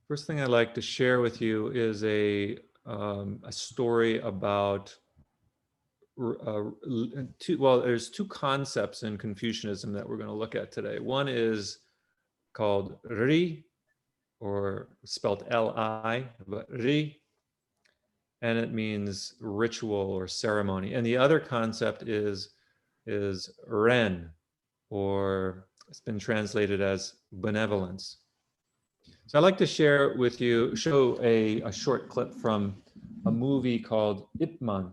First thing I'd like to share with you is a story about there's two concepts in Confucianism that we're going to look at today. One is called Ri, or spelled Li, but Ri, and it means ritual or ceremony. And the other concept is Ren, or it's been translated as benevolence. So I'd like to share with you, show a short clip from a movie called Ip Man.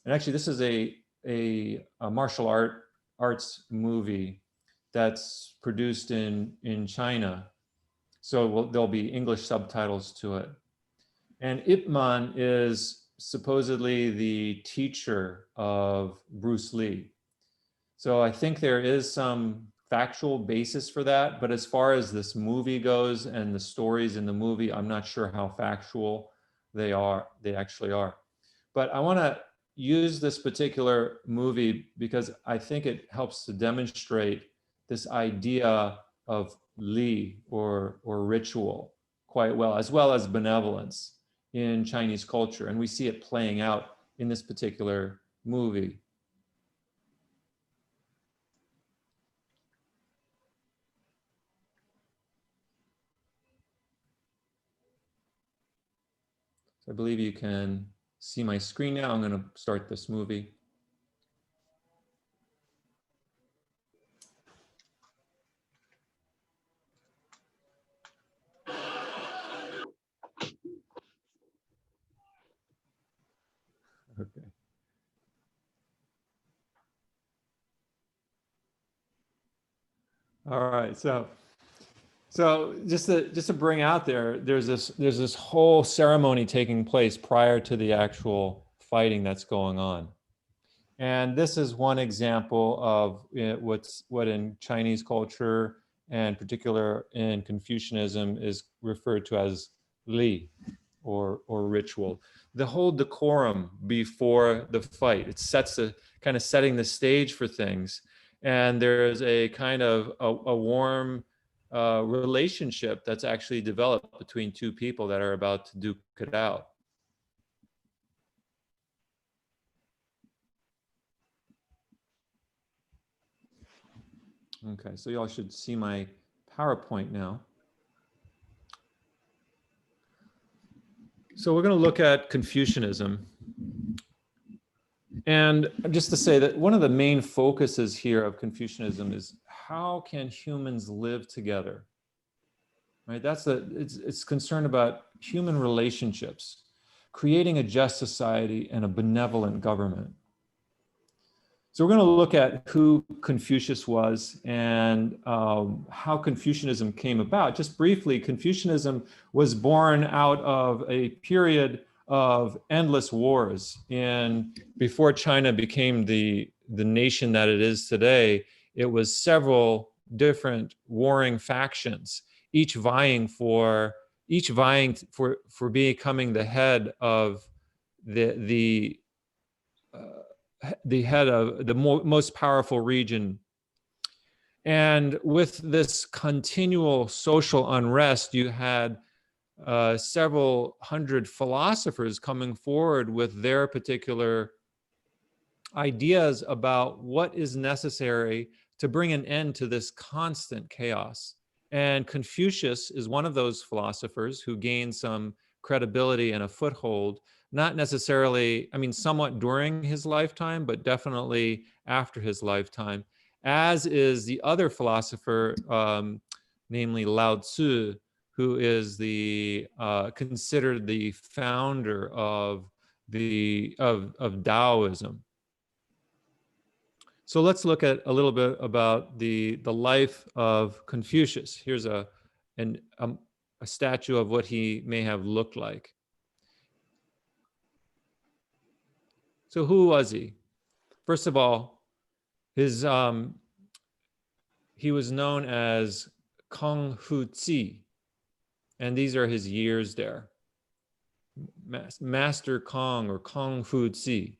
And actually, this is a martial arts movie that's produced in China. So there'll be English subtitles to it. And Ip Man is supposedly the teacher of Bruce Lee. So I think there is some factual basis for that, but as far as this movie goes and the stories in the movie, I'm not sure how factual they actually are. But I want to use this particular movie because I think it helps to demonstrate this idea of li, or ritual, quite well as benevolence in Chinese culture. And we see it playing out in this particular movie. So I believe you can see my screen now. I'm going to start this movie. Okay. All right. So just to bring out there's this whole ceremony taking place prior to the actual fighting that's going on. And this is one example of what in Chinese culture, and particular in Confucianism, is referred to as li, or ritual. The whole decorum before the fight, it sets the kind of setting the stage for things. And there's a kind of a warm relationship that's actually developed between two people that are about to duke it out. Okay, so y'all should see my PowerPoint now. So we're going to look at Confucianism. And just to say that one of the main focuses here of Confucianism is how can humans live together? Right? It's concerned about human relationships, creating a just society and a benevolent government. So we're going to look at who Confucius was and how Confucianism came about. Just briefly, Confucianism was born out of a period of endless wars. And before China became the nation that it is today, it was several different warring factions, each vying for becoming the head of the head of the most powerful region. And with this continual social unrest, you had several hundred philosophers coming forward with their particular ideas about what is necessary to bring an end to this constant chaos. And Confucius is one of those philosophers who gained some credibility and a foothold, not necessarily, I mean, somewhat during his lifetime, but definitely after his lifetime, as is the other philosopher, namely Lao Tzu, who is considered the founder of Taoism. So let's look at a little bit about the life of Confucius. Here's a statue of what he may have looked like. So who was he? First of all, he was known as Confuci, and these are his years there. Master Kong, or Confuci.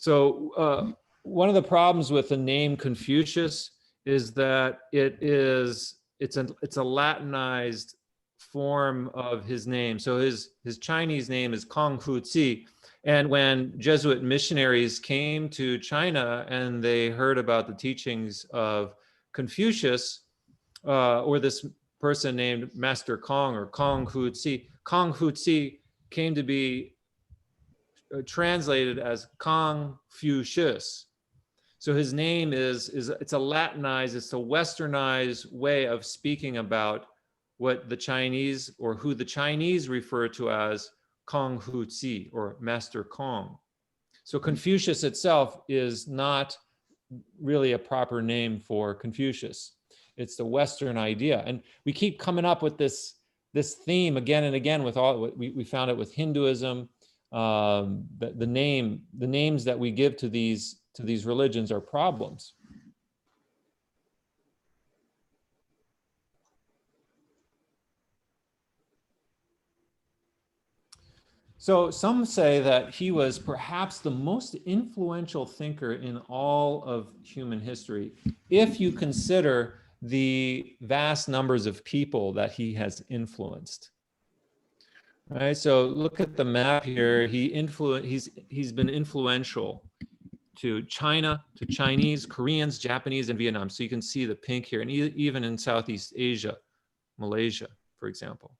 So one of the problems with the name Confucius is that it's a Latinized form of his name. So his Chinese name is Confuci. And when Jesuit missionaries came to China and they heard about the teachings of Confucius, or this person named Master Kong or Confuci came to be translated as Confucius. So his name is it's a Latinized, it's a westernized way of speaking about what the Chinese, or who the Chinese refer to as Confuci or Master Kong. So Confucius itself is not really a proper name for Confucius. It's the Western idea. And we keep coming up with this theme again and again with all, we found it with Hinduism. The names that we give to these religions are problems. So some say that he was perhaps the most influential thinker in all of human history, if you consider the vast numbers of people that he has influenced. Right, so look at the map here. He's been influential to China, to Chinese, Koreans, Japanese, and Vietnam. So you can see the pink here, and even in Southeast Asia, Malaysia, for example.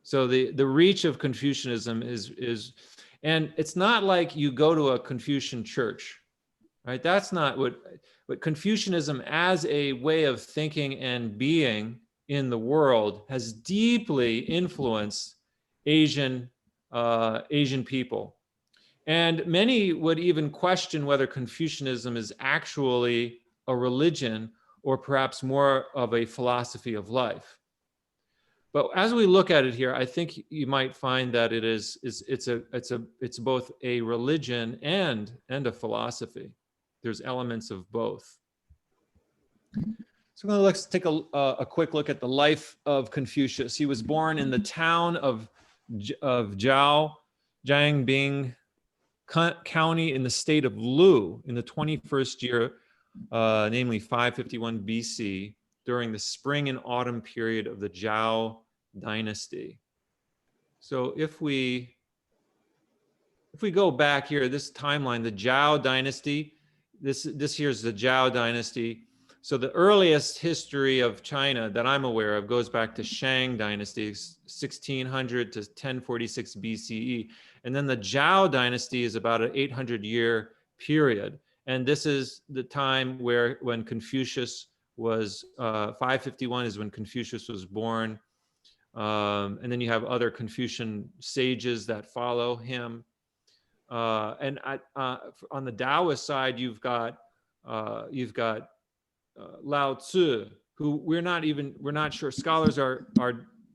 So the reach of Confucianism is, and it's not like you go to a Confucian church, right? That's not what Confucianism as a way of thinking and being in the world has deeply influenced Asian people. And many would even question whether Confucianism is actually a religion or perhaps more of a philosophy of life. But as we look at it here, I think you might find that it's both a religion and a philosophy. There's elements of both. So let's take a quick look at the life of Confucius. He was born in the town of Jiao, Jiangbing County in the state of Lu in the 21st year, namely 551 BC, during the spring and autumn period of the Zhao dynasty. So if we go back here, this timeline, the Zhao dynasty, this here's the Zhao dynasty. So the earliest history of China that I'm aware of goes back to Shang dynasty, 1600 to 1046 BCE. And then the Zhao dynasty is about an 800-year period. And this is the time when Confucius was, 551 is when Confucius was born. And then you have other Confucian sages that follow him. And on the Taoist side, you've got Lao Tzu, who we're not sure. Scholars are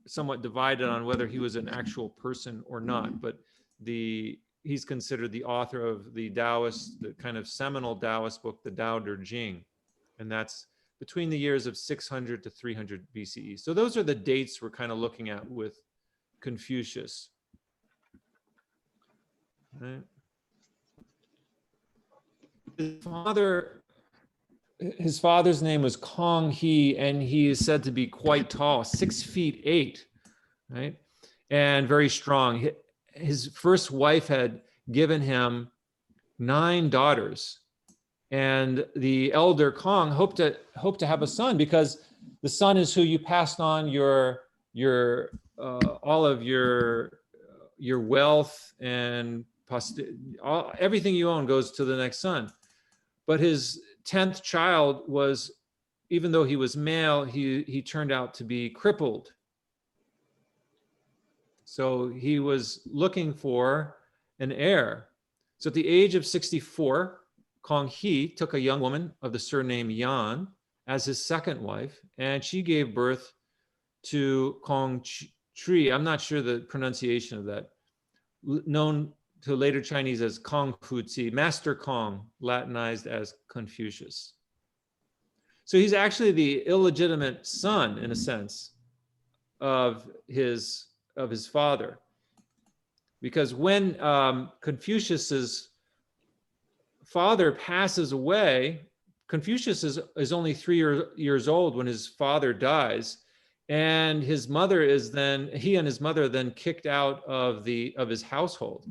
somewhat divided on whether he was an actual person or not, but he's considered the author of the Taoist, the kind of seminal Taoist book, the Tao Te Ching, and that's between the years of 600 to 300 BCE. So those are the dates we're kind of looking at with Confucius. Right. His father's name was Kong He, and he is said to be quite tall, 6'8", right? And very strong. His first wife had given him 9 daughters, and the elder Kong hoped to have a son, because the son is who you passed on all of your wealth and everything you own goes to the next son. But his 10th child was, even though he was male, he turned out to be crippled. So he was looking for an heir. So at the age of 64, Kong He took a young woman of the surname Yan as his second wife, and she gave birth to Kong Tri. I'm not sure the pronunciation of that, known to later Chinese as Confuci, Master Kong, Latinized as Confucius. So he's actually the illegitimate son, in a sense, of his father, because when Confucius's father passes away, Confucius is only 3 years old when his father dies, and his mother is then, he and his mother then kicked out of his household.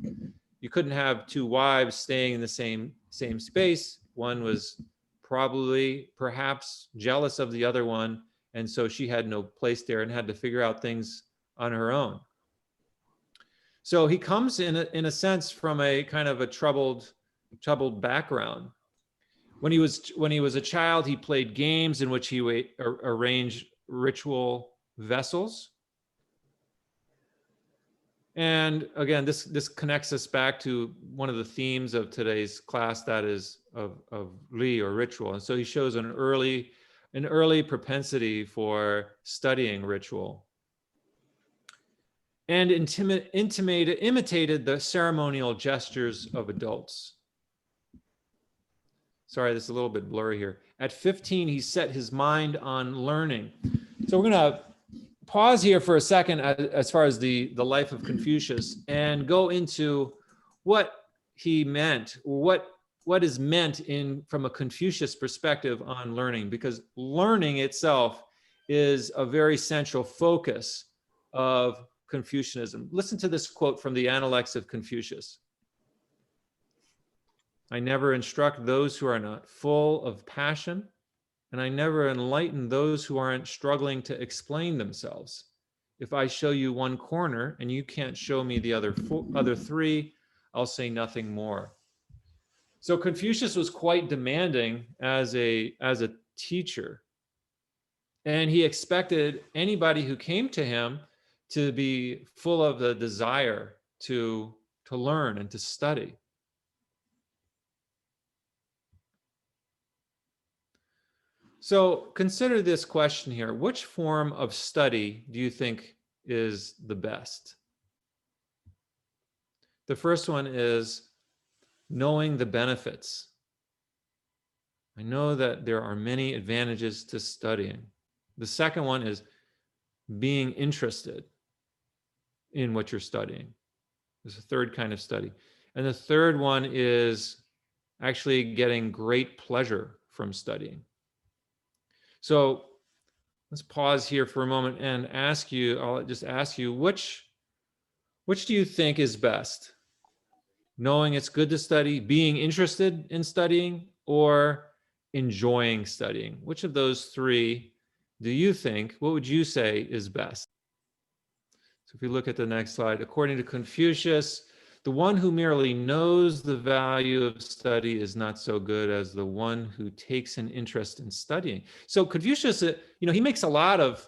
You couldn't have two wives staying in the same space. One was perhaps jealous of the other one, and so she had no place there and had to figure out things on her own. So he comes in a sense from a kind of a troubled background. When he was a child, he played games in which he arranged ritual vessels. And again, this connects us back to one of the themes of today's class, that is of Li, or ritual. And so he shows an early propensity for studying ritual, and imitated the ceremonial gestures of adults. Sorry, this is a little bit blurry here. At 15, he set his mind on learning. So we're going to pause here for a second as far as the life of Confucius, and go into what he meant, or what is meant from a Confucius perspective on learning, because learning itself is a very central focus of Confucianism. Listen to this quote from the Analects of Confucius. I never instruct those who are not full of passion, and I never enlighten those who aren't struggling to explain themselves. If I show you one corner and you can't show me the other three, I'll say nothing more. So Confucius was quite demanding as a teacher, and he expected anybody who came to him to be full of the desire to learn and to study. So consider this question here. Which form of study do you think is the best? The first one is knowing the benefits. I know that there are many advantages to studying. The second one is being interested in what you're studying. There's a third kind of study. And the third one is actually getting great pleasure from studying. So let's pause here for a moment and I'll just ask you, which do you think is best? Knowing it's good to study, being interested in studying, or enjoying studying? Which of those three do you think, what would you say is best? So if we look at the next slide, according to Confucius, the one who merely knows the value of study is not so good as the one who takes an interest in studying. So Confucius, he makes a lot of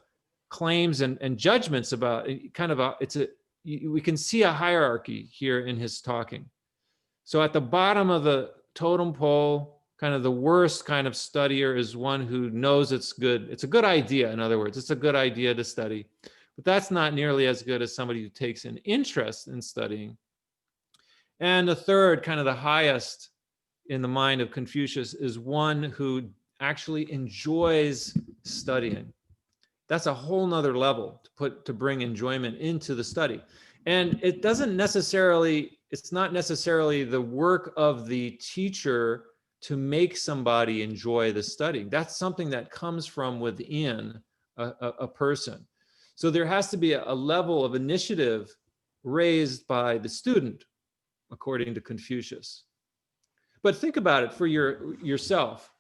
claims and judgments about we can see a hierarchy here in his talking. So at the bottom of the totem pole, kind of the worst kind of studier is one who knows it's good. It's a good idea, in other words, it's a good idea to study. But that's not nearly as good as somebody who takes an interest in studying. And the third, kind of the highest in the mind of Confucius, is one who actually enjoys studying. That's a whole nother level to bring enjoyment into the study. And it's not necessarily the work of the teacher to make somebody enjoy the studying. That's something that comes from within a person. So there has to be a level of initiative raised by the student, according to Confucius. But think about it for yourself.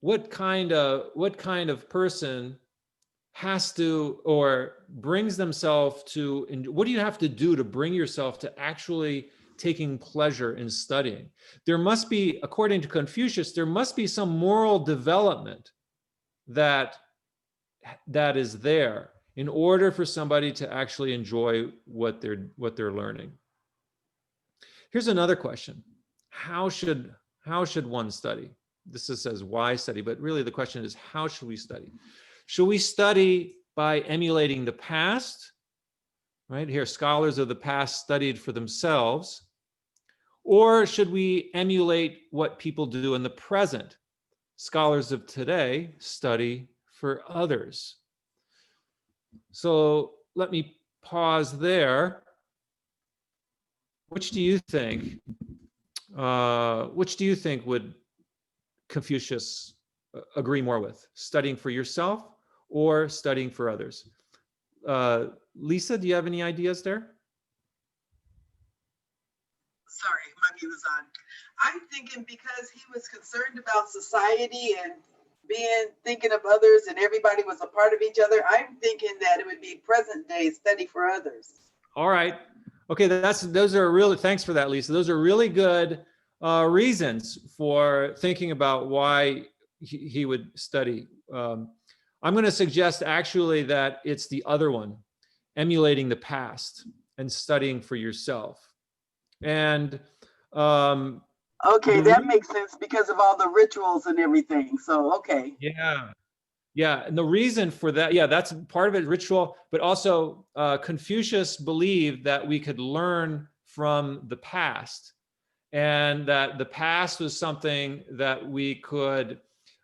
What kind of person has to, or brings themselves to, what do you have to do to bring yourself to actually taking pleasure in studying? There must be, according to Confucius, there must be some moral development that is there in order for somebody to actually enjoy what they're learning. Here's another question. How should one study? This says why study, but really the question is, how should we study? Should we study by emulating the past? Right here, scholars of the past studied for themselves. Or should we emulate what people do in the present? Scholars of today study for others. So let me pause there. Which do you think which do you think would Confucius agree more with? Studying for yourself or studying for others? Lisa, do you have any ideas there? Sorry, my mute was on. I'm thinking because he was concerned about society and thinking of others and everybody was a part of each other, I'm thinking that it would be present day study for others. All right. Okay, those are really, thanks for that, Lisa. Those are really good reasons for thinking about why he would study. I'm going to suggest actually that it's the other one, emulating the past and studying for yourself. And okay, that makes sense because of all the rituals and everything. So, okay. Yeah, and the reason for that, yeah, that's part of it, ritual, but also Confucius believed that we could learn from the past, and that the past was something that we could,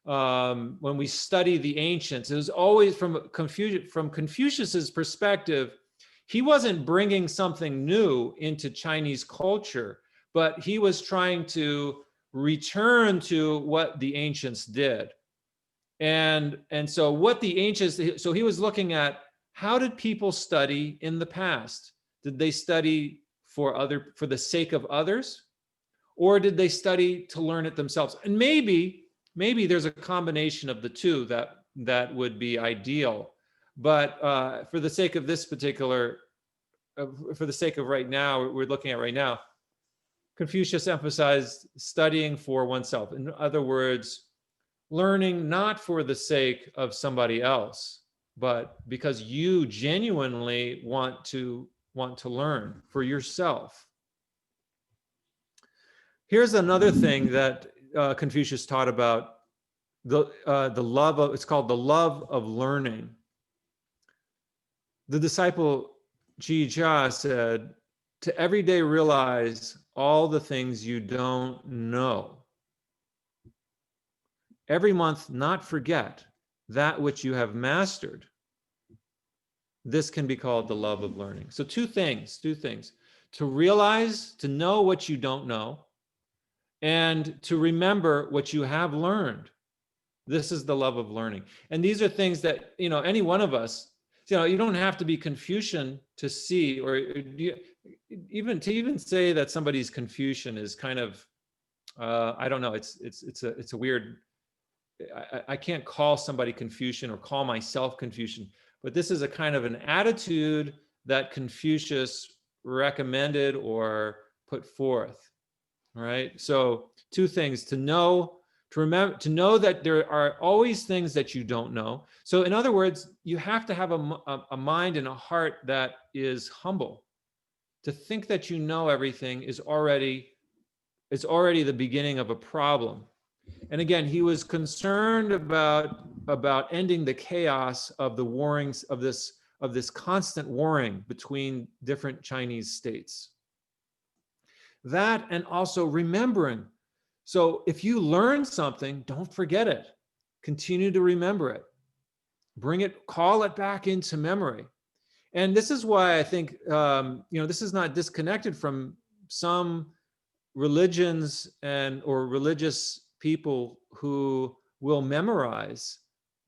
when we study the ancients, it was always from Confucius's perspective. He wasn't bringing something new into Chinese culture, but he was trying to return to what the ancients did. And so what the ancients, so he was looking at, how did people study in the past? Did they study for the sake of others? Or did they study to learn it themselves? And maybe there's a combination of the two that would be ideal. But for the sake of this particular, for the sake of right now, we're looking at right now, Confucius emphasized studying for oneself. In other words, learning not for the sake of somebody else, but because you genuinely want to learn for yourself. Here's another thing that Confucius taught about the love of, it's called the love of learning. The disciple Ji Jia said, to every day realize all the things you don't know. Every month, not forget that which you have mastered. This can be called the love of learning. So two things, to realize, to know what you don't know, and to remember what you have learned. This is the love of learning. And these are things that, any one of us, you don't have to be Confucian to see, or even say that somebody's Confucian is kind of, I don't know, it's a weird, I can't call somebody Confucian or call myself Confucian, but this is a kind of an attitude that Confucius recommended or put forth. All right. So two things: to know, to remember, to know that there are always things that you don't know. So in other words, you have to have a mind and a heart that is humble. To think that you know everything is already the beginning of a problem. And again, he was concerned about ending the chaos of the warrings of this constant warring between different Chinese states. That, and also remembering. So if you learn something, don't forget it. Continue to remember it. Bring it, call it back into memory. And this is why I think, this is not disconnected from some religions or religious people who will memorize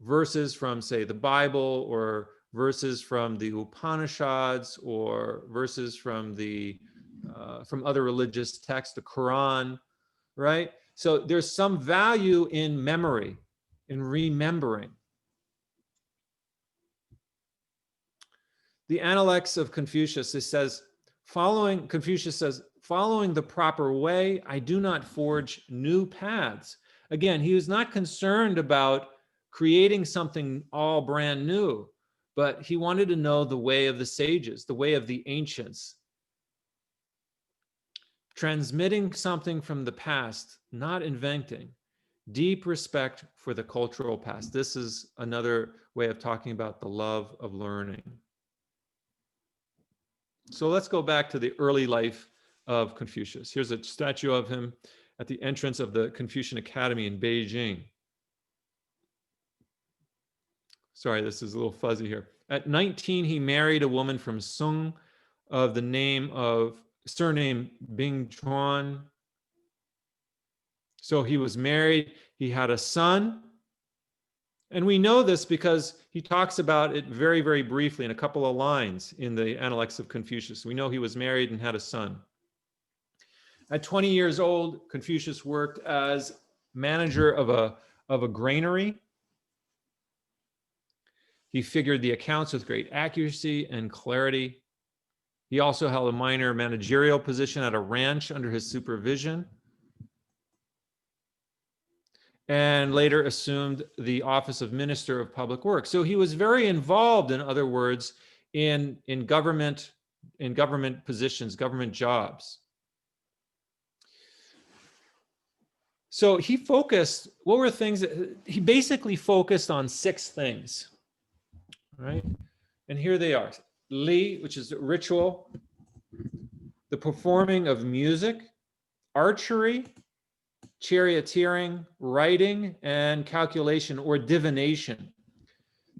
verses from, say, the Bible, or verses from the Upanishads, or verses from from other religious texts, the Quran, right? So there's some value in memory, in remembering. The Analects of Confucius, Confucius says, following the proper way, I do not forge new paths. Again, he was not concerned about creating something all brand new, but he wanted to know the way of the sages, the way of the ancients. Transmitting something from the past, not inventing. Deep respect for the cultural past. This is another way of talking about the love of learning. So let's go back to the early life of Confucius. Here's a statue of him at the entrance of the Confucian Academy in Beijing. Sorry, this is a little fuzzy here. At 19, he married a woman from Sung of the surname Bing Chuan. So he was married, he had a son. And we know this because he talks about it very, very briefly in a couple of lines in the Analects of Confucius. We know he was married and had a son. At 20 years old, Confucius worked as manager of a granary. He figured the accounts with great accuracy and clarity. He also held a minor managerial position at a ranch under his supervision, and later assumed the office of Minister of Public Works. So he was very involved, in other words, in government positions, government jobs. So he focused, what were things that he basically focused on? 6 things, right? And here they are. Li, which is ritual, the performing of music, archery, charioteering, writing, and calculation or divination.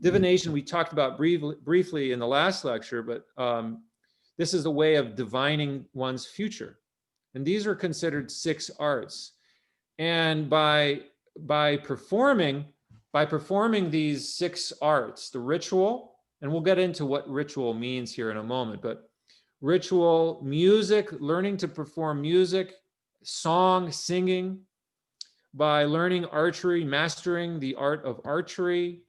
Divination we talked about briefly in the last lecture, but this is a way of divining one's future. And these are considered 6 arts. And by performing these 6 arts, the ritual, and we'll get into what ritual means here in a moment, but ritual, music, learning to perform music, song, singing, by learning archery, mastering the art of archery,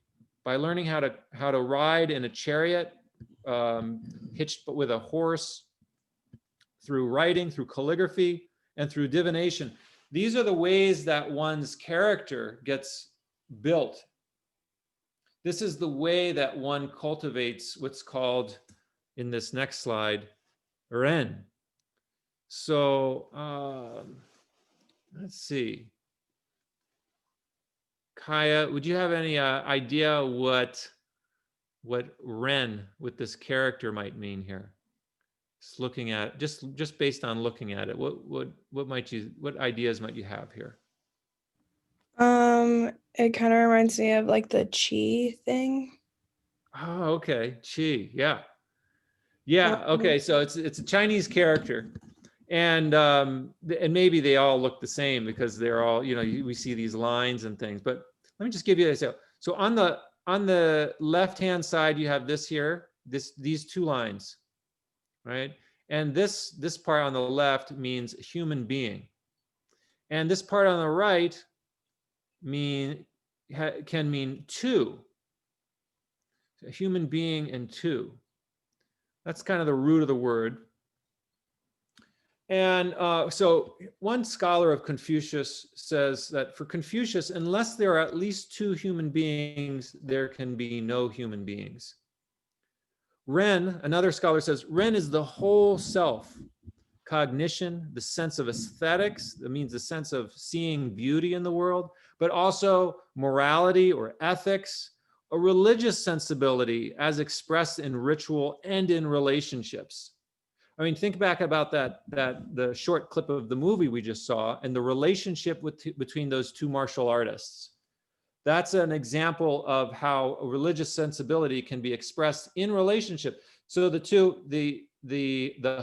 by learning how to ride in a chariot, hitched with a horse, through writing, through calligraphy, and through divination. These are the ways that one's character gets built. This is the way that one cultivates what's called, in this next slide, Ren. So let's see. Kaya, would you have any idea what Ren with this character might mean here? Just looking at just based on looking at it, what ideas might you have here? It kind of reminds me of like the chi thing. Oh, okay, Qi, yeah, okay. So it's a Chinese character, and maybe they all look the same because they're all, we see these lines and things. But let me just give you this. So on the left hand side, you have this here, these 2 lines, right? And this part on the left means human being, and this part on the right can mean 2. A human being and 2. That's kind of the root of the word. And so one scholar of Confucius says that for Confucius, unless there are at least 2 human beings, there can be no human beings. Ren, another scholar says, Ren is the whole self. Cognition, the sense of aesthetics, that means the sense of seeing beauty in the world, but also morality or ethics, a religious sensibility as expressed in ritual and in relationships. I mean, think back about the short clip of the movie we just saw and the relationship between those 2 martial artists. That's an example of how a religious sensibility can be expressed in relationship. So the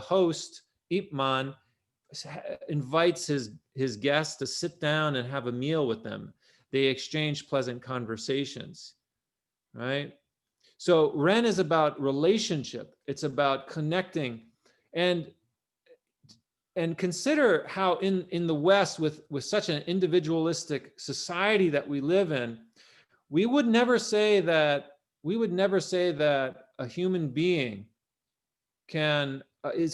host, Ip Man, invites his guests to sit down and have a meal with them. They exchange pleasant conversations, right? So Ren is about relationship. It's about connecting. And consider how in the West, with such an individualistic society that we live in, we would never say that a human being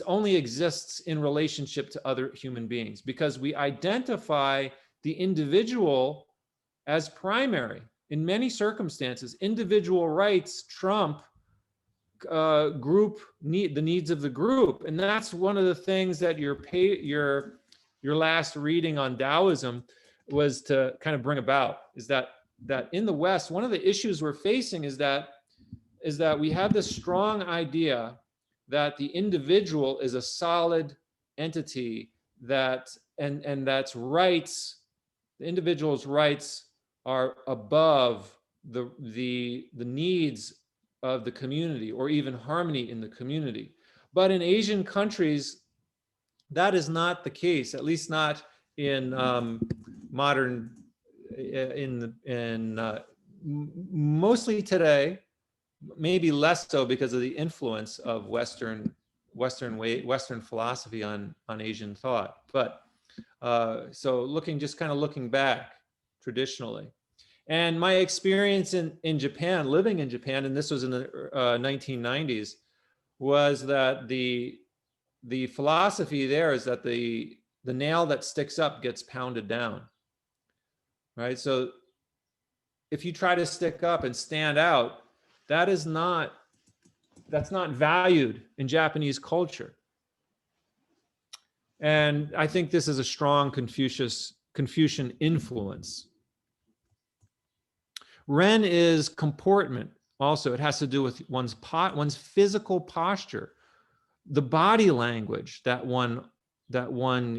only exists in relationship to other human beings, because we identify the individual as primary. In many circumstances, individual rights trump the needs of the group. And that's one of the things that your last reading on Taoism was to kind of bring about, is that in the West, one of the issues we're facing is that we have this strong idea that the individual is a solid entity, and that's rights, the individual's rights are above the needs of the community, or even harmony in the community. But in Asian countries, that is not the case, at least not in modern, mostly today, maybe less so because of the influence of Western philosophy on Asian thought. But so looking back traditionally, and my experience in Japan, living in Japan, and this was in the 1990s, was that the philosophy there is that the nail that sticks up gets pounded down, right? So if you try to stick up and stand out, that's not valued in Japanese culture. And I think this is a strong Confucian influence. Ren is comportment. Also, it has to do with one's physical posture, the body language that one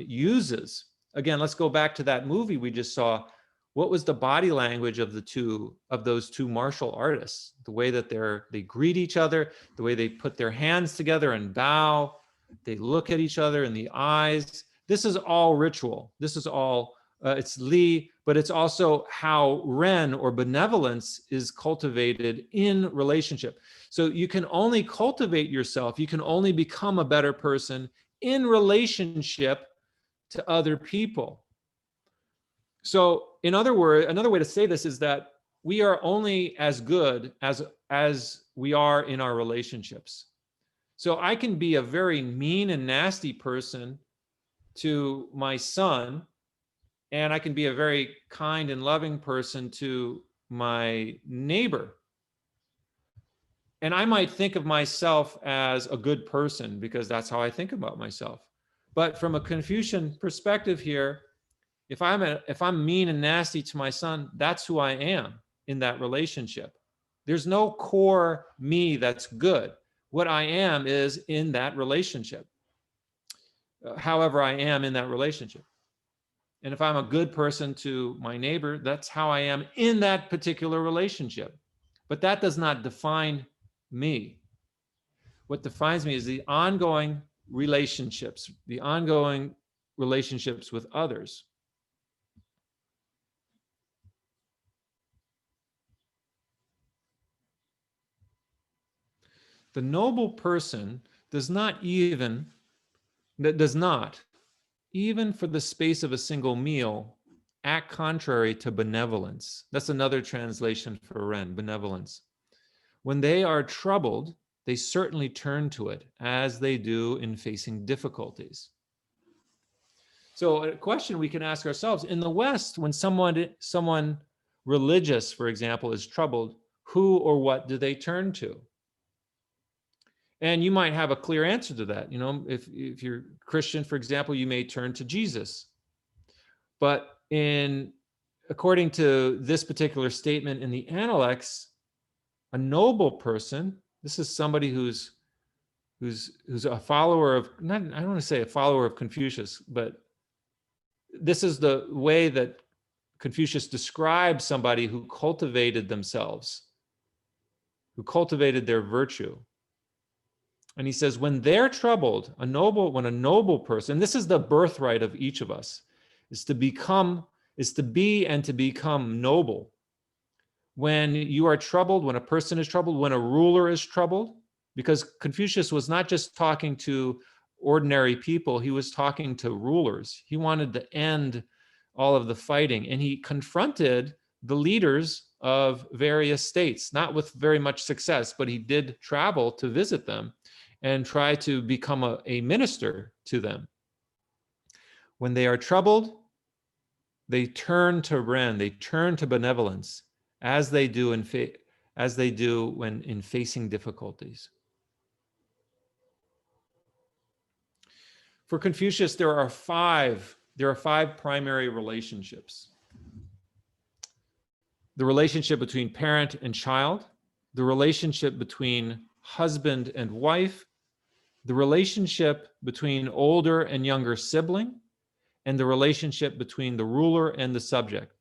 uses. Again, let's go back to that movie we just saw. What was the body language of those two martial artists? The way that they greet each other, the way they put their hands together and bow, they look at each other in the eyes. This is all ritual. This is all it's Li, but it's also how Ren or benevolence is cultivated in relationship. So you can only cultivate yourself, you can only become a better person in relationship to other people. So in other words, another way to say this is that we are only as good as we are in our relationships. So I can be a very mean and nasty person to my son, and I can be a very kind and loving person to my neighbor. And I might think of myself as a good person because that's how I think about myself. But from a Confucian perspective here, if I'm mean and nasty to my son, that's who I am in that relationship. There's no core me that's good. What I am is in that relationship. However I am in that relationship. And if I'm a good person to my neighbor, that's how I am in that particular relationship. But that does not define me. What defines me is the ongoing relationships with others. The noble person does not, even for the space of a single meal, act contrary to benevolence. That's another translation for Ren, benevolence. When they are troubled, they certainly turn to it, as they do in facing difficulties. So a question we can ask ourselves, in the West, when someone religious, for example, is troubled, who or what do they turn to? And you might have a clear answer to that. You know, if you're Christian, for example, you may turn to Jesus. But according to this particular statement in the Analects, a noble person, this is somebody who's a follower of, I don't want to say a follower of Confucius, but this is the way that Confucius describes somebody who cultivated themselves, who cultivated their virtue. And he says, when they're troubled, when a noble person, this is the birthright of each of us, is to be and to become noble. When you are troubled, when a person is troubled, when a ruler is troubled, because Confucius was not just talking to ordinary people, he was talking to rulers. He wanted to end all of the fighting, and he confronted the leaders of various states, not with very much success, but he did travel to visit them and try to become a minister to them. When they are troubled, they turn to Ren, they turn to benevolence, as they do when in facing difficulties. For Confucius, there are five primary relationships. The relationship between parent and child, the relationship between husband and wife, the relationship between older and younger sibling, and the relationship between the ruler and the subject.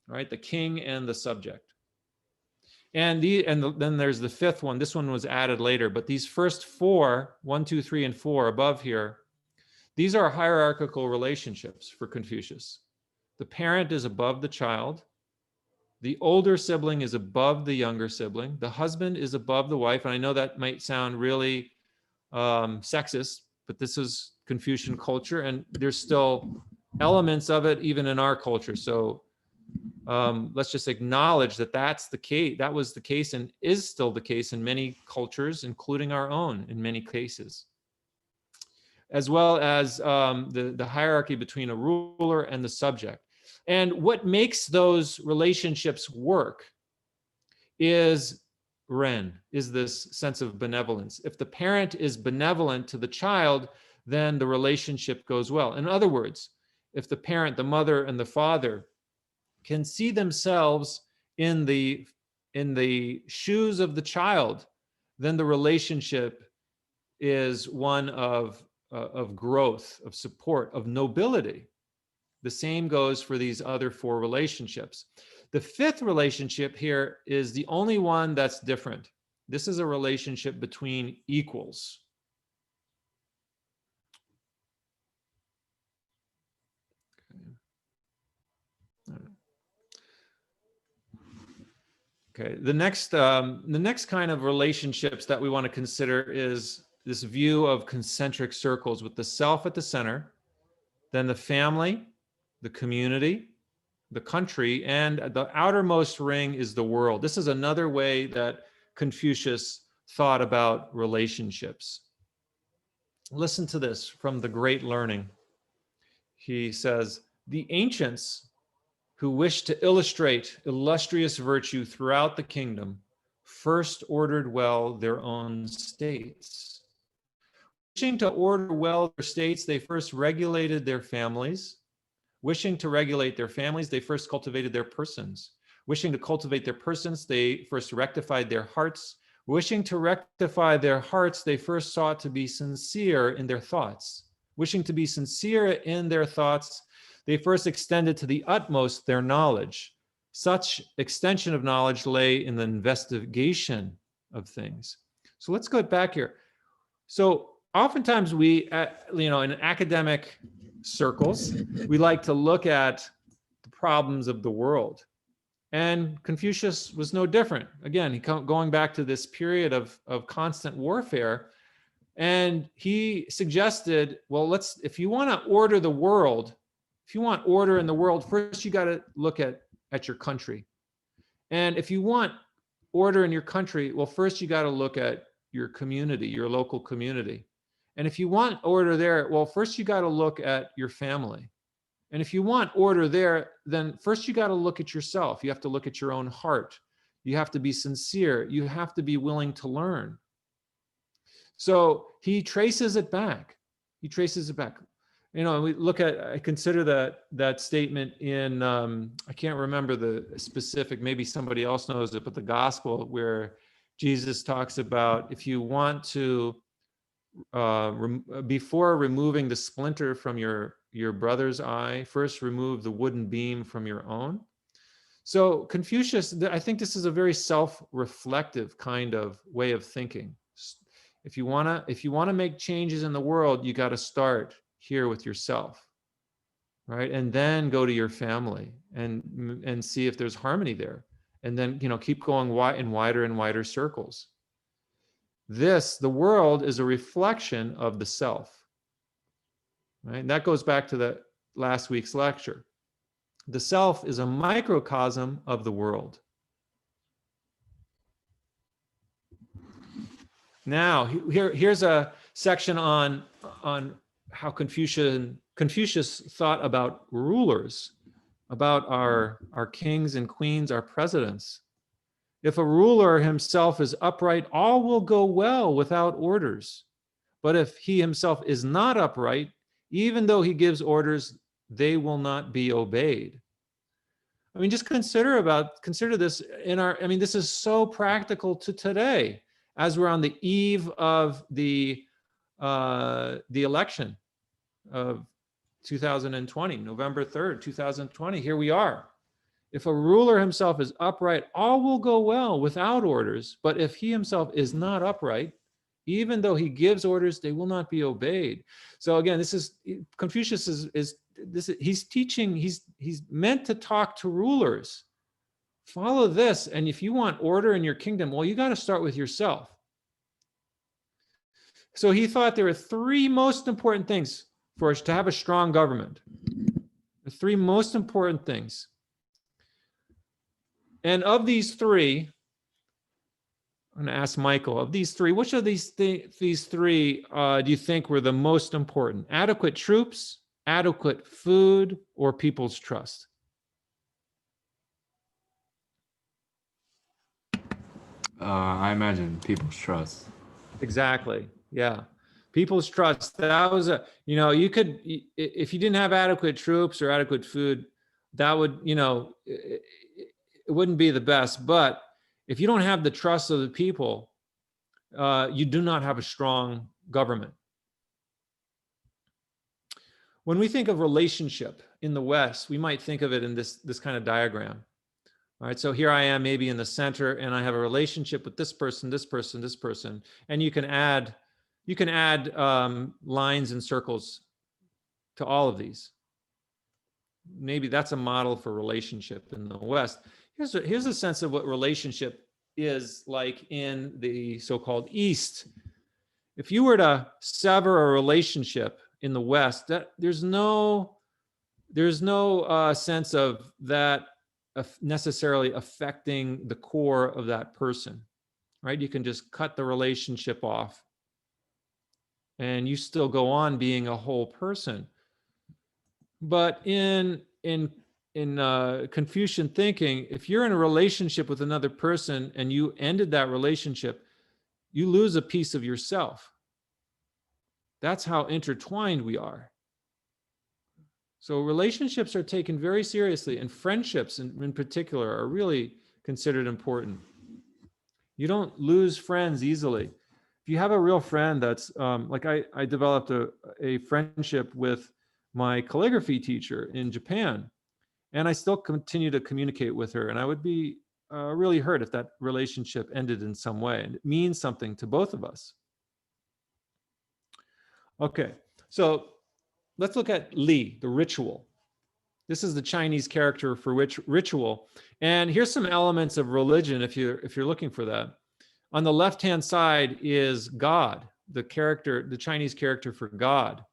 All right, the king and the subject. And then there's the fifth one. This one was added later, but these first four, 1, 2, 3, and 4 above here, These are hierarchical relationships for Confucius. The parent is above the child. The older sibling is above the younger sibling. The husband is above the wife. And I know that might sound really sexist, but this is Confucian culture, and there's still elements of it even in our culture. So let's just acknowledge that that's the case. That was the case and is still the case in many cultures, including our own in many cases, as well as the hierarchy between a ruler and the subject. And what makes those relationships work is this sense of benevolence. If the parent is benevolent to the child, then the relationship goes well. In other words, if the parent, the mother and the father can see themselves in the shoes of the child, then the relationship is one of growth, of support, of nobility. The same goes for these other four relationships. The fifth relationship here is the only one that's different. This is a relationship between equals. Okay. The next kind of relationships that we want to consider is this view of concentric circles with the self at the center, then the family, the community, the country, and the outermost ring is the world. This is another way that Confucius thought about relationships. Listen to this from The Great Learning. He says, the ancients who wished to illustrate illustrious virtue throughout the kingdom first ordered well their own states. Wishing to order well their states, they first regulated their families. Wishing to regulate their families, they first cultivated their persons. Wishing to cultivate their persons, they first rectified their hearts. Wishing to rectify their hearts, they first sought to be sincere in their thoughts. Wishing to be sincere in their thoughts, they first extended to the utmost their knowledge. Such extension of knowledge lay in the investigation of things. So let's go back here. So oftentimes we, in academic circles, we like to look at the problems of the world. And Confucius was no different. Again, going back to this period of constant warfare, and he suggested, well, if you want to order the world, if you want order in the world, first you got to look at your country. And if you want order in your country, well, first you got to look at your community, your local community. And if you want order there, well, first you got to look at your family. And if you want order there, then first you got to look at yourself. You have to look at your own heart. You have to be sincere. You have to be willing to learn. So he traces it back. He traces it back. We look at, I consider that statement in, I can't remember the specific, maybe somebody else knows it, but the gospel where Jesus talks about if you want to, before removing the splinter from your brother's eye, first remove the wooden beam from your own. So Confucius, I think this is a very self-reflective kind of way of thinking. If you wanna make changes in the world, you got to start here with yourself, right? And then go to your family and see if there's harmony there, and then keep going in wider and wider circles. The world is a reflection of the self, right? And that goes back to the last week's lecture. The self is a microcosm of the world. Now, here's a section on how Confucius thought about rulers, about our kings and queens, our presidents. If a ruler himself is upright, all will go well without orders. But if he himself is not upright, even though he gives orders, they will not be obeyed. I mean, just consider this this is so practical to today as we're on the eve of the election of 2020, November 3rd, 2020. Here we are. If a ruler himself is upright, all will go well without orders. But if he himself is not upright, Even though he gives orders, they will not be obeyed. So again, this is Confucius he's teaching, he's meant to talk to rulers. Follow this, and if you want order in your kingdom, well, you got to start with yourself. So he thought there were three most important things for us to have a strong government. The three most important things. And of these three, I'm going to ask Michael, of these three, which of these three do you think were the most important? Adequate troops, adequate food, or people's trust? I imagine people's trust. Exactly. Yeah. People's trust. That was you could, if you didn't have adequate troops or adequate food, that would, it wouldn't be the best. But if you don't have the trust of the people, you do not have a strong government. When we think of relationship in the West, we might think of it in this kind of diagram. All right, so here I am maybe in the center, and I have a relationship with this person, this person, this person, and you can add lines and circles to all of these. Maybe that's a model for relationship in the West. Here's a sense of what relationship is like in the so-called East. If you were to sever a relationship in the West, there's no sense of that necessarily affecting the core of that person, right? You can just cut the relationship off and you still go on being a whole person. But in Confucian thinking, if you're in a relationship with another person and you ended that relationship, you lose a piece of yourself. That's how intertwined we are. So relationships are taken very seriously, and friendships in particular are really considered important. You don't lose friends easily. If you have a real friend that's like I developed a friendship with my calligraphy teacher in Japan, and I still continue to communicate with her, and I would be really hurt if that relationship ended in some way, and it means something to both of us. Okay, so let's look at Li, the ritual. This is the Chinese character for which ritual. And here's some elements of religion if you're looking for that. On the left-hand side is God, the Chinese character for God.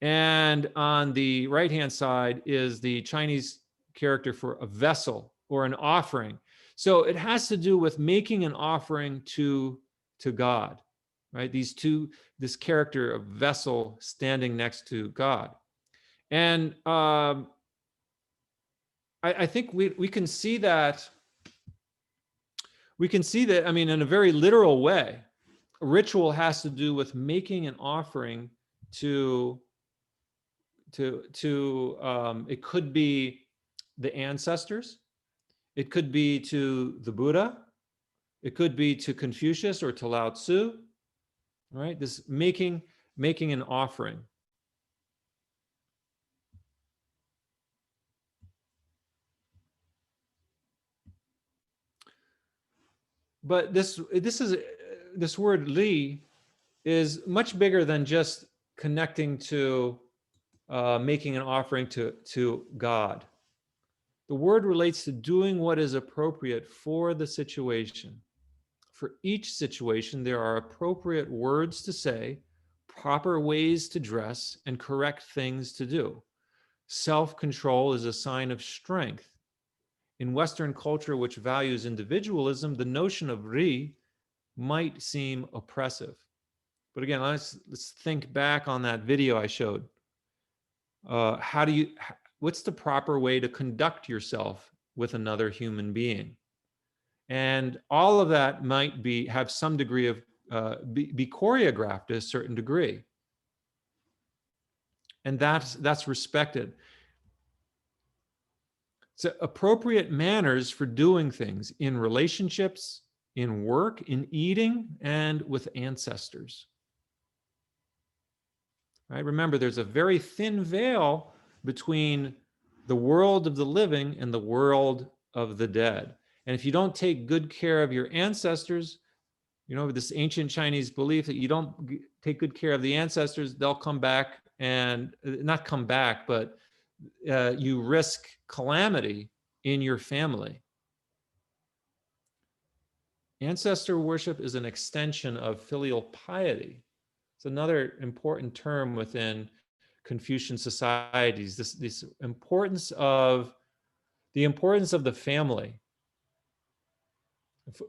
And on the right-hand side is the Chinese character for a vessel or an offering. So it has to do with making an offering to God, right? This character of vessel standing next to God. And I think we can see that. We can see that, I mean, in a very literal way. A ritual has to do with making an offering to it could be the ancestors, it could be to the Buddha, it could be to Confucius or to Lao Tzu, right? This making an offering. But this word Li is much bigger than just connecting to making an offering to God. The word relates to doing what is appropriate for the situation. For each situation, there are appropriate words to say, proper ways to dress, and correct things to do. Self-control is a sign of strength. In Western culture, which values individualism, the notion of Ri might seem oppressive. But again, let's think back on that video I showed. What's the proper way to conduct yourself with another human being? And all of that might have some degree of be choreographed to a certain degree, and that's respected. So appropriate manners for doing things in relationships, in work, in eating, and with ancestors. Right? Remember, there's a very thin veil between the world of the living and the world of the dead. And if you don't take good care of your ancestors, You know, this ancient Chinese belief that you don't take good care of the ancestors, they'll come back and not come back, but you risk calamity in your family. Ancestor worship is an extension of filial piety. It's another important term within Confucian societies, this importance of the family,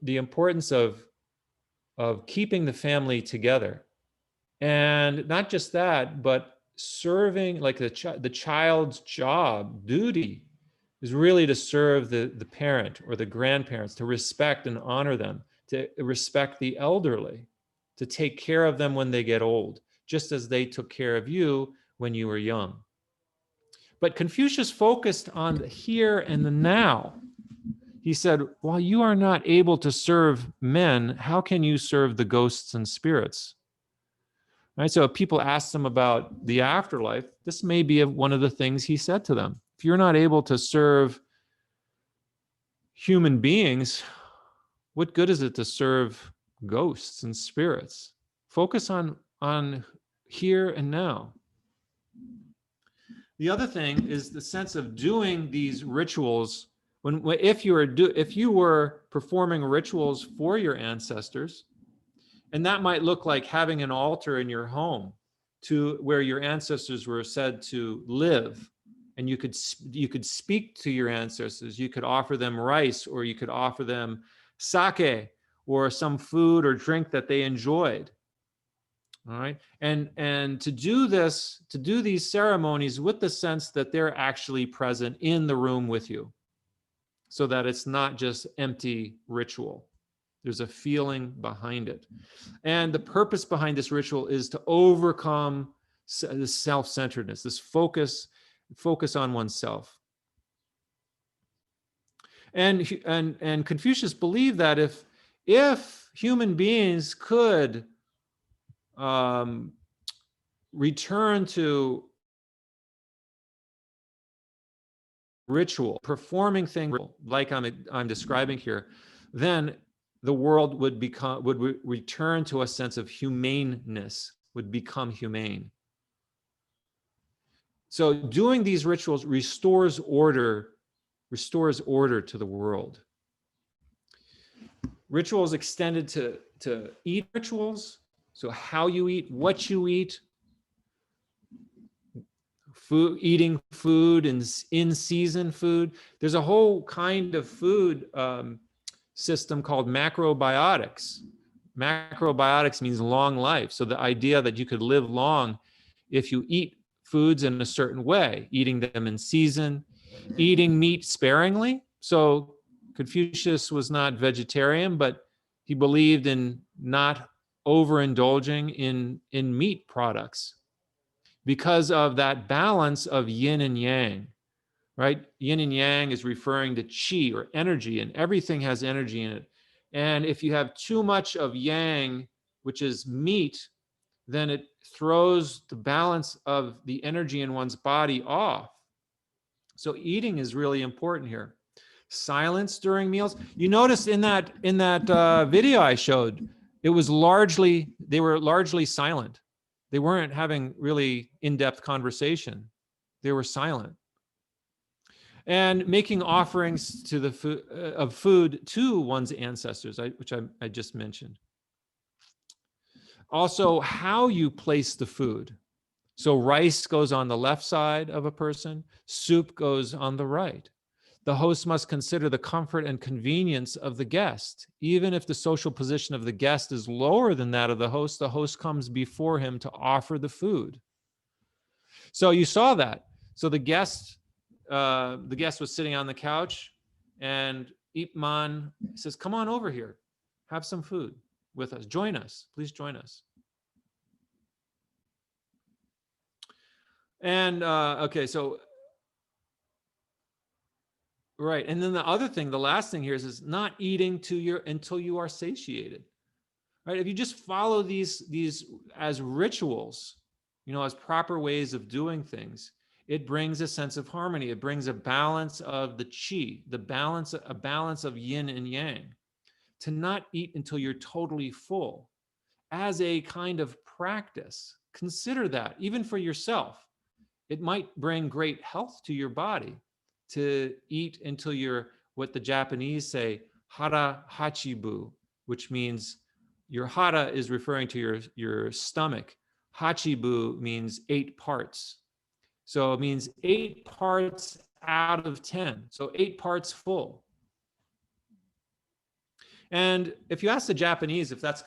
the importance of keeping the family together. And not just that, but serving, like the child's job, duty, is really to serve the parent or the grandparents, to respect and honor them, to respect the elderly, to take care of them when they get old, just as they took care of you when you were young. But Confucius focused on the here and the now. He said, while you are not able to serve men, how can you serve the ghosts and spirits? Right? So if people ask them about the afterlife, this may be one of the things he said to them. If you're not able to serve human beings, what good is it to serve ghosts and spirits? Focus on here and now. The other thing is the sense of doing these rituals. If you were performing rituals for your ancestors, and that might look like having an altar in your home to where your ancestors were said to live, and you could speak to your ancestors. You could offer them rice, or you could offer them sake, or some food or drink that they enjoyed. All right, and to do these ceremonies with the sense that they're actually present in the room with you, so that it's not just empty ritual. There's a feeling behind it. And the purpose behind this ritual is to overcome this self-centeredness, this focus on oneself. And Confucius believed that if human beings could return to ritual, performing things like I'm describing here, then the world would return to a sense of humaneness, would become humane. So doing these rituals restores order to the world. Rituals extended to eat rituals. So how you eat, what you eat, eating food and in-season food. There's a whole kind of food system called macrobiotics. Macrobiotics means long life. So the idea that you could live long if you eat foods in a certain way, eating them in season, eating meat sparingly. So Confucius was not vegetarian, but he believed in not overindulging in meat products because of that balance of yin and yang, right? Yin and yang is referring to qi, or energy, and everything has energy in it. And if you have too much of yang, which is meat, then it throws the balance of the energy in one's body off. So eating is really important here. Silence during meals. You notice in that video I showed, they were largely silent. They weren't having really in-depth conversation. They were silent. And making offerings to the food to one's ancestors, which I just mentioned. Also, how you place the food. So rice goes on the left side of a person, soup goes on the right. The host must consider the comfort and convenience of the guest. Even if the social position of the guest is lower than that of the host comes before him to offer the food. So you saw that. So the guest was sitting on the couch, and Ip Man says, "Come on over here, have some food with us. Join us, please join us." And okay, so right, and then the other thing, the last thing here is not eating until you are satiated. Right? If you just follow these as rituals, as proper ways of doing things, it brings a sense of harmony. It brings a balance of the qi, a balance of yin and yang. to not eat until you're totally full as a kind of practice. Consider that, even for yourself. It might bring great health to your body to eat until you're what the Japanese say, hara hachibu, which means your hara is referring to your stomach. Hachibu means 8 parts. So it means 8 parts out of 10. So 8 parts full. And if you ask the Japanese if that's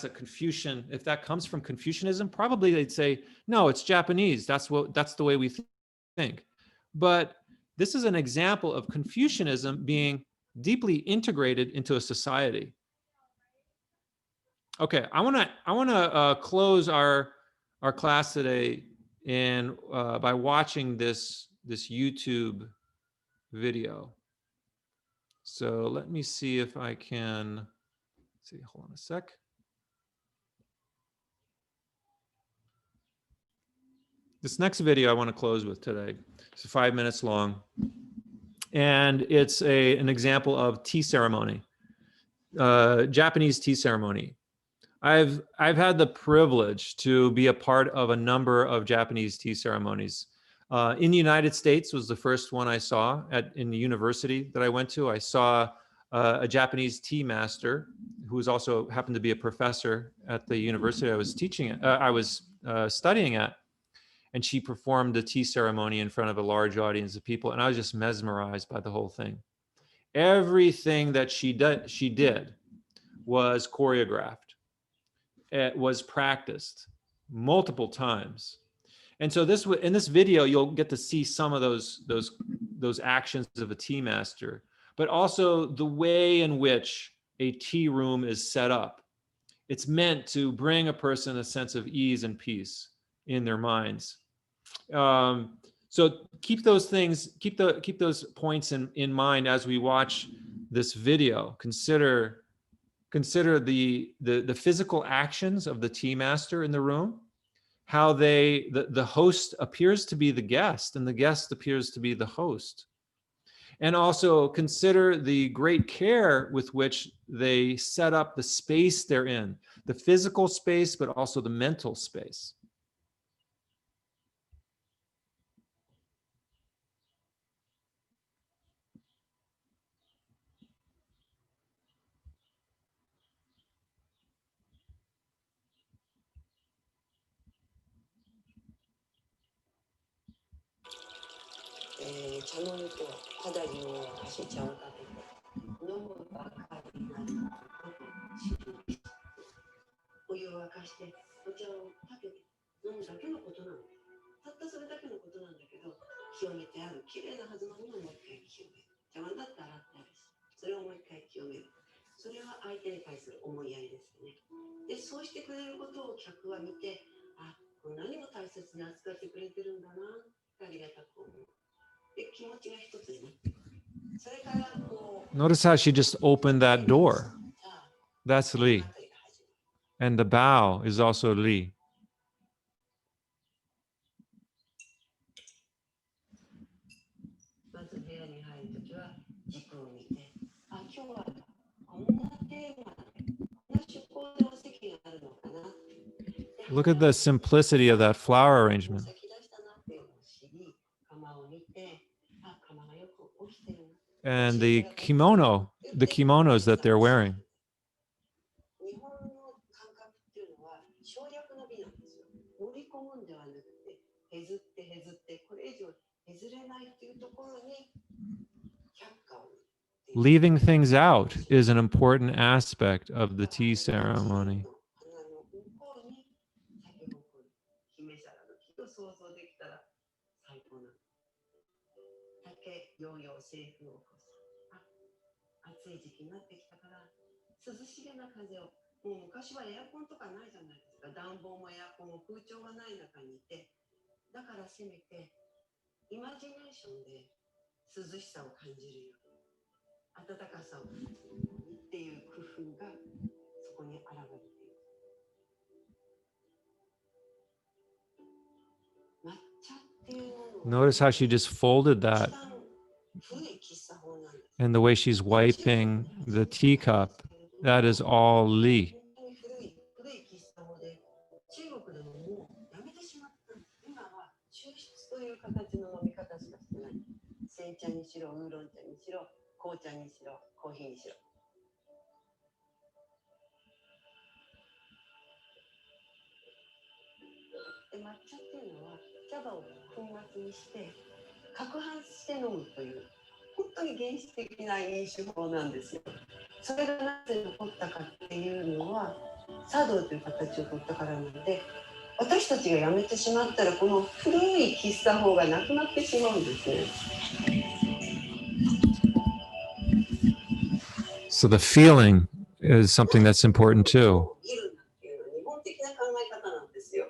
a Confucian, if that comes from Confucianism, probably they'd say, no, it's Japanese. That's the way we think. But this is an example of Confucianism being deeply integrated into a society. Okay, I want to close our class today by watching this YouTube video. So let me see if I can see. Hold on a sec. This next video I want to close with today. It's 5 minutes long, and it's an example of tea ceremony, Japanese tea ceremony. I've had the privilege to be a part of a number of Japanese tea ceremonies. In the United States was the first one I saw in the university that I went to. I saw a Japanese tea master who was also happened to be a professor at the university I was teaching at, I was studying at, and she performed the tea ceremony in front of a large audience of people, and I was just mesmerized by the whole thing. Everything that she did was choreographed. It was practiced multiple times. And so in this video, you'll get to see some of those actions of a tea master, but also the way in which a tea room is set up. It's meant to bring a person a sense of ease and peace in their minds. So keep those things, keep those points in mind as we watch this video. Consider the physical actions of the tea master in the room, how the host appears to be the guest and the guest appears to be the host. And also consider the great care with which they set up the space they're in, the physical space, but also the mental space. Notice how she just opened that door. That's Li. And the bow is also Li. Look at the simplicity of that flower arrangement. And the kimonos that they're wearing. Leaving things out is an important aspect of the tea ceremony. Notice how she just folded that and the way she's wiping the teacup That is all Li. 本当に古い喫茶法で、中国でももうやめてしまった。今は抽出という形の飲み方しかしてない。煎茶にしろ、ウーロン茶にしろ、紅茶にしろ、コーヒーにしろ。で、抹茶っていうのは茶葉を粉末にして攪拌して飲むという本当に原始的な飲酒法なんですよ。それがなぜ残ったかっていうのは茶道という形を取ったからなので、私たちがやめてしまったらこの古い喫茶法がなくなってしまうんですね。So the feeling is something that's important too. いるんだっていうのは日本的な考え方なんですよ。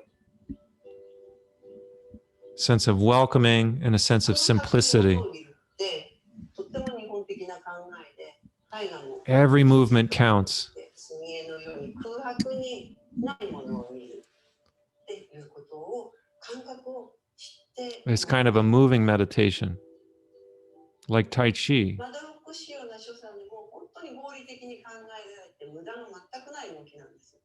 Sense of welcoming and a sense of simplicity. とっても日本的な考えで、絵画も Every movement counts. 墨絵のように空白にないものを見るっていうことを感覚を知って、It's kind of a moving meditation, like Tai Chi. まどろっこしいような所作でも本当に合理的に考えられて無駄の全くない動きなんですよ。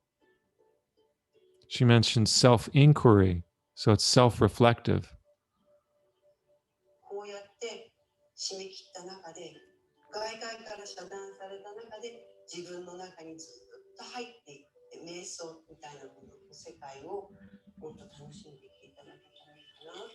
She mentioned self-inquiry, so it's self-reflective. こうやって締め切った中で、外界から遮断された中で自分の中にずっと入っていって瞑想みたいなものの世界をもっと楽しんでいっていただけたらいいかなって。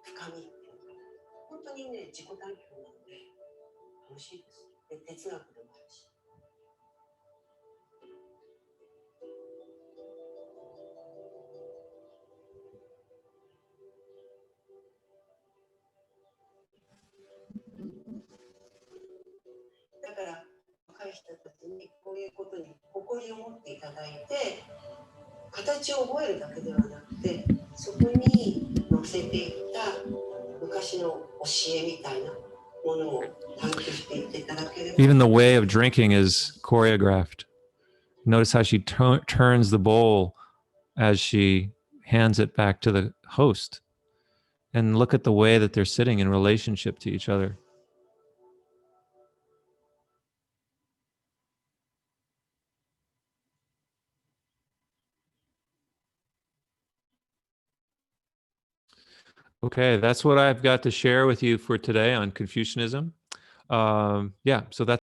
深みっていうのが本当にね、自己探求なので楽しいです。で、哲学でもあるし。だから若い人たちにこういうことに誇りを持っていただいて、形を覚えるだけではなくて、そこに載せていった昔の教えみたいなものを探求していっていただければ。Even the way of drinking is choreographed. Notice how she turns the bowl as she hands it back to the host. And look at the way that they're sitting in relationship to each other. Okay, that's what I've got to share with you for today on Confucianism. Yeah, so that's